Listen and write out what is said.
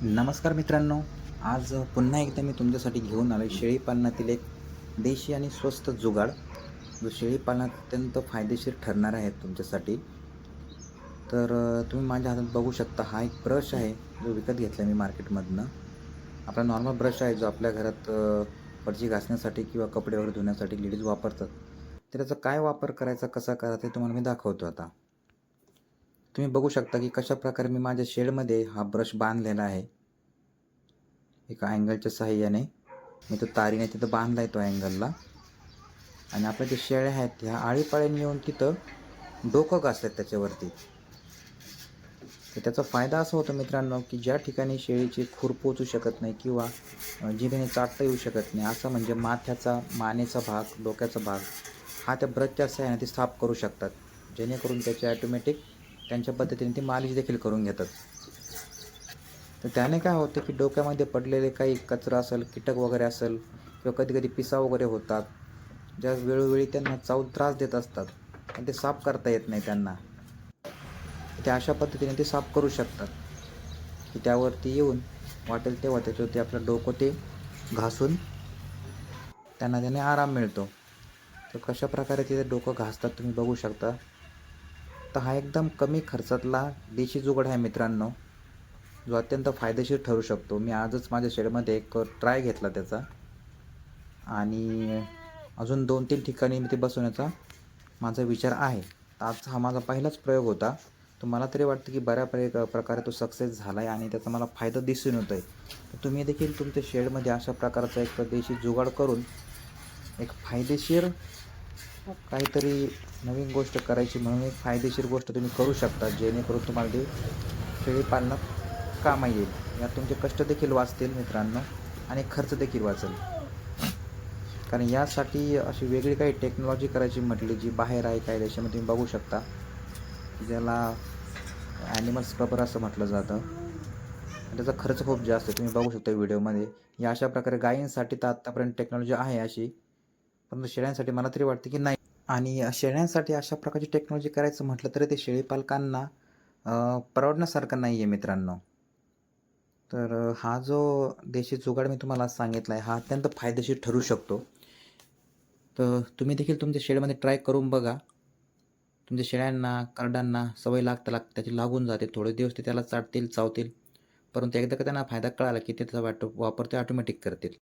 नमस्कार मित्रांनो. आज पुन्हा एकदा मी तुमच्यासाठी घेऊन आलो शेळी पालनातील एक देशी आणि स्वस्त जुगाड, जो शेळी पालनात अत्यंत फायदेशीर ठरणार आहे तुमच्यासाठी. तर तुम्ही माझ्या हातात बघू शकता, हा एक ब्रश आहे जो विकत घेतला मी मार्केटमधनं. आपला नॉर्मल ब्रश आहे जो आपल्या घरात फरशी घासण्यासाठी किंवा कपडे वगैरे धुण्यासाठी लेडीज वापरतात. तर त्याचा काय वापर करायचा, कसा करायचा ते तुम्हाला मी दाखवतो. आता तुम्ही बघू शकता की कशा प्रकारे मी माझ्या शेडमध्ये हा ब्रश बांधलेला आहे. एका अँगलच्या साहाय्याने मी तो तारीने तिथं बांधला आहे तो अँगलला. आणि आपल्या जे शेळ्या आहेत ह्या आळीपाळीने येऊन तिथं डोकं घासतात त्याच्यावरती. तर त्याचा फायदा असा होतो मित्रांनो की ज्या ठिकाणी शेळीची खूर पोचू शकत नाही किंवा जिभेने चाटता येऊ शकत नाही, असं म्हणजे माथ्याचा, मानेचा भाग, डोक्याचा भाग हा त्या ब्रशच्या साहाय्याने ते साफ करू शकतात, जेणेकरून त्याचे ॲटोमॅटिक त्यांच्या पद्धतीने ती मालिश देखील करून घेतात. तर त्याने काय होतं की डोक्यामध्ये पडलेले काही कचरा असेल, कीटक वगैरे असेल किंवा कधी पिसा वगैरे होतात, ज्या वेळोवेळी त्यांना चावून त्रास देत असतात आणि ते साफ करता येत नाही त्यांना, ते अशा पद्धतीने ते साफ करू शकतात की त्यावरती येऊन वाटेल तेव्हा त्याच्यावरती आपलं डोकं ते घासून त्याने आराम मिळतो. तर कशा प्रकारे तिथे डोकं घासतात तुम्ही बघू शकता. तर हा एकदम कमी खर्चातला देशी जुगाड आहे मित्रांनो, जो अत्यंत फायदेशीर ठरू शकतो. मी आजच माझ्या शेडमध्ये एक ट्राय घेतला त्याचा आणि अजून 2-3 ठिकाणी मी ते बसवण्याचा माझा विचार आहे. आज हा माझा पहिलाच प्रयोग होता. तर मला तरी वाटतं की बऱ्यापैकी प्रकारे तो सक्सेस झाला आहे आणि त्याचा मला फायदा दिसून येतो आहे. तर तुम्ही देखील तुमच्या शेडमध्ये अशा प्रकारचा एक देशी जुगाड करून एक फायदेशीर काहीतरी नवीन गोष्ट करायची म्हणून एक फायदेशीर गोष्ट तुम्ही करू शकता, जेणेकरून तुम्हाला ते शेळी पालनात कामा येईल. यात तुमचे कष्ट देखील वाचतील मित्रांनो आणि खर्च देखील वाचेल. कारण यासाठी अशी वेगळी काही टेक्नॉलॉजी करायची म्हटली जी बाहेर आहे काही देशामध्ये तुम्ही बघू शकता, ज्याला ॲनिमल स्क्रबर असं म्हटलं जातं. त्याचा खर्च खूप जास्त आहे, तुम्ही बघू शकता व्हिडिओमध्ये. या अशा प्रकारे गायींसाठी तर आत्तापर्यंत टेक्नॉलॉजी आहे अशी, परंतु शेळ्यांसाठी मला तरी वाटतं की नाही. आणि शेळ्यांसाठी अशा प्रकारची टेक्नॉलॉजी करायचं म्हटलं तरी ते शेळीपालकांना परवडण्यासारखं नाही आहे मित्रांनो. तर हा जो देशी जुगाड मी तुम्हाला सांगितला आहे हा अत्यंत फायदेशीर ठरू शकतो. तर तुम्ही देखील तुमच्या शेडमध्ये ट्राय करून बघा. तुमच्या शेळ्यांना, करडांना सवय त्याची लागून जाते. थोडे दिवस ते त्याला चाटतील, चावतील, परंतु एकदा का त्यांना फायदा कळाला की त्याचा वापर ते ऑटोमॅटिक करतील.